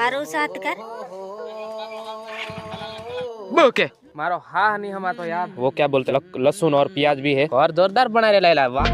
वारो साथ कर ओके मारो हाँ नहीं हमा तो यार वो क्या बोलते लहसुन और प्याज भी है और जोरदार बना रे लाइला वाह।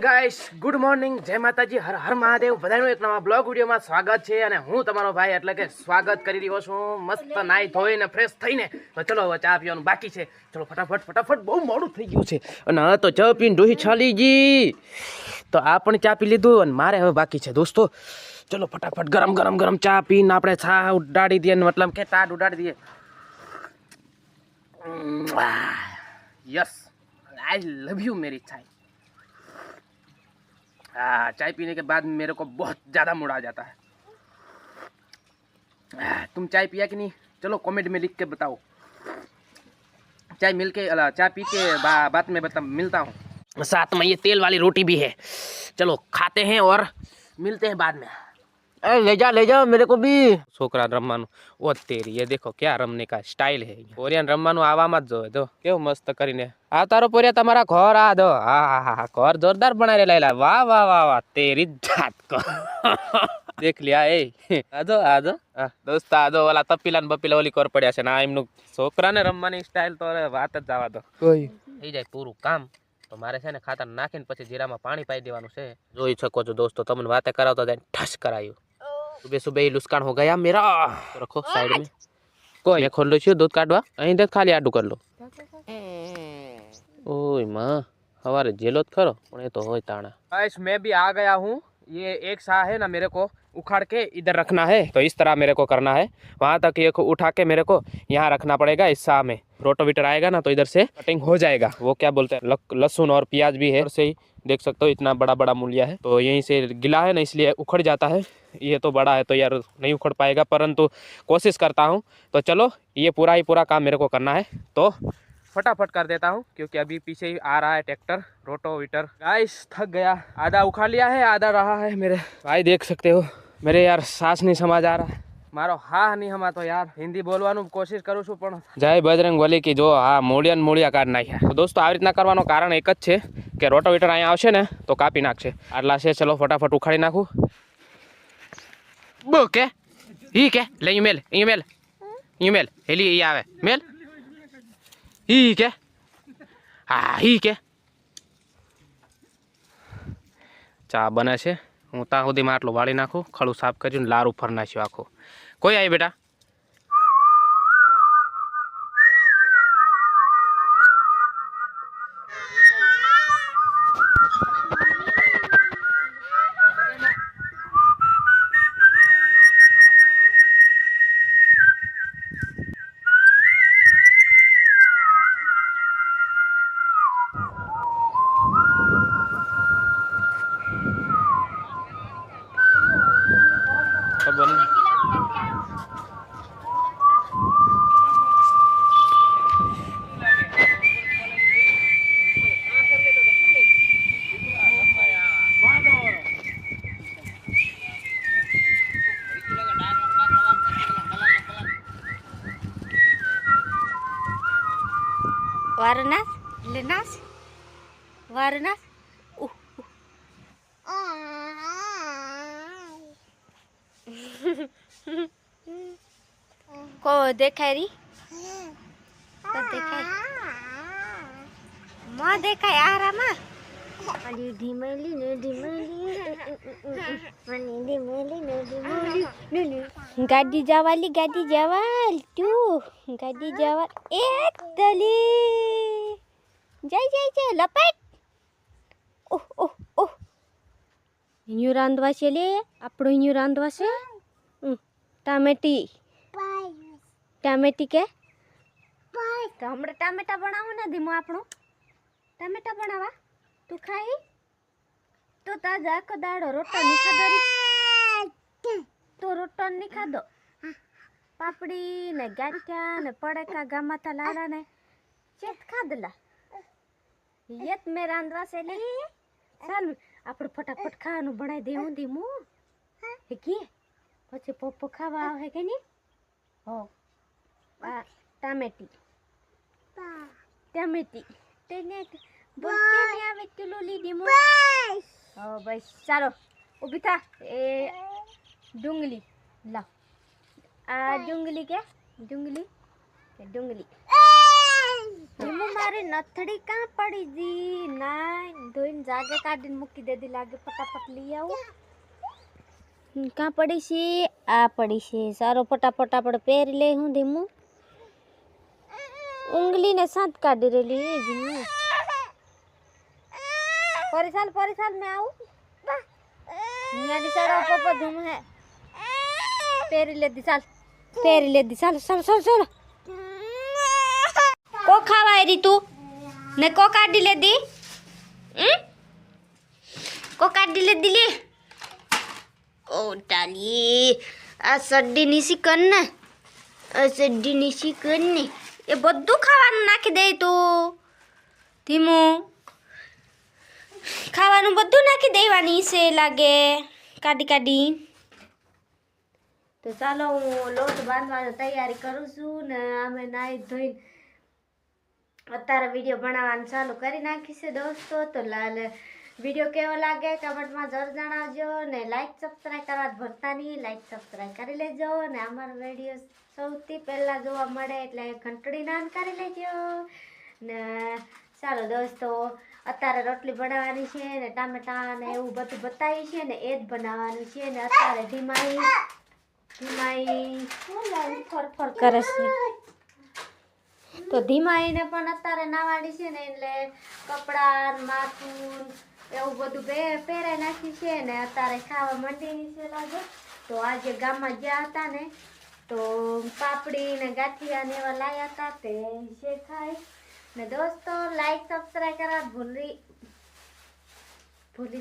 ગાઈસ ગુડ મોર્નિંગ જય માતાજી હર હર મહાદેવ બધાનું એક નવા બ્લોગ વિડીયોમાં સ્વાગત છે અને હું તમારો ભાઈ એટલે કે સ્વાગત કરી રહ્યો છું મસ્ત નાઈ ધોઈને ફ્રેશ થઈને તો ચલો હવે ચા પીવાનું બાકી છે ચલો ફટાફટ બહુ મોડું થઈ ગયું છે અને હા તો ચા પીને ડોહી છાલી ગઈ તો આ પણ ચા પી લીધું અને મારે હવે બાકી છે દોસ્તો ચલો ફટાફટ ગરમ ચા પીને આપણે ચા ઉડાડી દઈએ મતલબ કે ટાટ ઉડાડી દઈએ यस आई लव यू मेरी चाय। हाँ चाय पीने के बाद मेरे को बहुत ज़्यादा मूड आ जाता है। तुम चाय पिया कि नहीं चलो कमेंट में लिख के बताओ। चाय मिल के चाय पी के बाद में मिलता हूँ। साथ में ये तेल वाली रोटी भी है चलो खाते हैं और मिलते हैं बाद में। अरे ले जा मेरे को भी छोकरा रमवानु ओ तेरी ये देखो क्या रमने का स्टाइल है पोरिया रमवानु आवामां ज जो केवुं मस्त करीने आ तारो पोरिया तमारा घर आ दो हा घर जोरदार बनाई लायला वाह वाह वाह वाह तेरी जात को देख लिया ए आजो दोस्त आजो वाला तपीला ने बपीला ओली कर पड्या छे ना एमनु छोकराने रमवानी स्टाइल तो वात ज जावा दो कोई થઈ જાય પૂરું કામ તો મારે છે ને ખાતર નાખીને પછી જીરામાં પાણી પાઈ દેવાનું છે જોઈ શકો છો दोस्तों તમને વાતે કરાવતો જાય ઠસ કરાયું सुबह सुबह ही लुस्कान हो गया मेरा तो रखो साइड में कोई मैं खोल लो छू दूध काटवा अहीं देख खाली आडू कर लो ओय मां हवारे जेलो ज खरो पण ए तो होय ताणा गाइस मैं भी आ गया हूँ। ये एक सा है ना मेरे को उखाड़ के इधर रखना है तो इस तरह मेरे को करना है वहां तक ये उठा के मेरे को यहाँ रखना पड़ेगा इस सा में रोटोवीटर आएगा ना तो इधर से कटिंग हो जाएगा। वो क्या बोलते हैं लहसुन और प्याज भी है से ही देख सकते हो इतना बड़ा मूलिया है तो यहीं से गिला है ना इसलिए उखड़ जाता है। ये तो बड़ा है तो यार नहीं उखड़ पाएगा परंतु कोशिश करता हूँ। तो चलो ये पूरा काम मेरे को करना है तो फटाफट कर देता हूँ क्योंकि अभी पीछे ही आ रहा है ट्रैक्टर रोटोवीटर। गाइस थक गया आधा उखाड़ लिया है आधा रहा है मेरे भाई देख सकते हो मेरे यार सांस नहीं समझ आ रहा है मारो हाँ नहीं हमा तो यार हिंदी बोलवानु कोशिश करूँ छूं पण जय बजरंग बली की जो हाँ मूड़िया काढी नाख्या। तो दोस्तों आ रीतना करवानो कारण एक ज छे के रोटोवीटर अहींया आवशे ने तो कापी नाखशे आटला छे। चलो फटाफट उखाड़ी नाखूं बो के ही के ले मेल हेली ई आवे मेल ही के हाँ ही के चा बने छे हूँ ત્યાં સુધીમાં આટલું વાળી નાખું ખળું સાફ કરીને લારું ફર નાખ્યું આખું। કોઈ આવી બેટા ખબર નહીં वारनाथ लेनास वारनाथ को देखाय री तो देखाय मां देखाय आरामा अली ढीमली ने गाड़ी जावाली तू गाड़ी जावाल एक तली जय लपेट ओह ओह ओह हिन्यू रांधवा छे ले आपड़ो हिन्यू रांधवा छे टामेटी के તો હમણાં ટામેટા બનાવો ને ધીમો આપણું ટામેટા બનાવવા તું ખાઈ તો તાજા આખો દાડો રોટો નહીં ખાધો રી તો રોટો નહીં ખાધો પાપડી ને ગાંઠિયા ને પડેકા ગામાતા લાડા ને ચેત ખાધલા યત મેં રાંધવા છે લે ચાલ આપણે ફટાફટ ખાવાનું બનાવી દેવું ધીમું હે કે પછી પપ્પો ખાવા આવે કે નહીં હો આ ટામેટી તેને બોલતે નહીં આવે કિલો લીધી મો હો બસ ચાલો ઊભી થા એ ડુંગળી લાવ આ ડુંગળી કે ડુંગળી ધીમો મારી નથડી કાં પડી જી ના ધોઈને જાગે કાઢીને મૂકી દેધી લાગે ફટાફટ લઈ આવું કાં પડી છે આ પડી છે સારો ફટાફટ આપણે પહેરી લે હું ધીમું ઉંગલીને સાત કાઢી રેલી એ ધીમું પરિસાલ મેં આવું અહીંયા સારો પપ્પો ધૂમ હે પહેરી લેતી ચાલ ચાલો કો ખાવા રી તું ને કો કાઢી લેતી લે ઓ ટાલી આ સડ્ડી નીસી કર ને એ બધું ખાવાનું નાખી દે તું ધીમું ખાવાનું બધું નાખી દેવાની છે લાગે કાઢી તો ચાલો હું લોટ બાંધવાની તૈયારી કરું છું ને અમે નાહી ધોઈને અત્યારે વિડીયો બનાવવાનું ચાલુ કરી નાખીશું દોસ્તો તો વિડીયો કેવો લાગે કમેન્ટમાં જરૂર જણાવજો ને લાઈક સબસ્ક્રાઈબ કરવા ભૂલતા નહીં લાઈક સબસ્ક્રાઈબ કરી લેજો ને અમારો વિડીયો સૌથી પહેલાં જોવા મળે એટલે ઘંટડી નાન કરી લેજો ને ચાલો દોસ્તો અત્યારે રોટલી બનાવવાની છે ને ટામેટા ને એવું બધું બતાવ્યું છે ને એ જ બનાવવાનું છે ને અત્યારે ધીમાઈ ફર કરે છે તો ધીમાઈને પણ અત્યારે નાવાની છે ને એટલે કપડાં માથું એવું બધું પહેરાઈ નાખ્યું છે ને અત્યારે ખાવા માંડીની છે લાગે તો આજે ગામમાં ગયા હતા ને તો પાપડી ને ગાંઠિયા ને એવા લાવ્યા હતા તે છે ખાઈ ને દોસ્તો લાઈક સબસ્ક્રાઈબ કરવા ભૂલી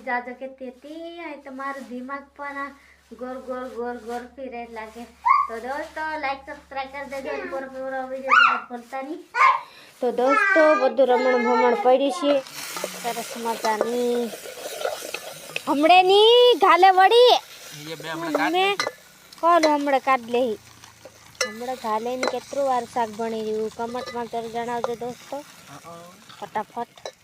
જાજો કે તેથી અહીં તમારું દિમાગ પણ ગોર ફીરે લાગે તો દોસ્તો લાઈક સબસ્ક્રાઈબ કરી દેજો પૂરો વિડીયો ભૂલતા નહીં તો દોસ્તો બધું રમણ પડ્યું છે સરસ મજાની હમણેની ઘાલે વળી કોણ હમણાં કાઢ લે હમણાં ઘાલે ની કેટલું વાર શાક બની રહ્યું કમેન્ટમાં જણાવજો દોસ્તો ફટાફટ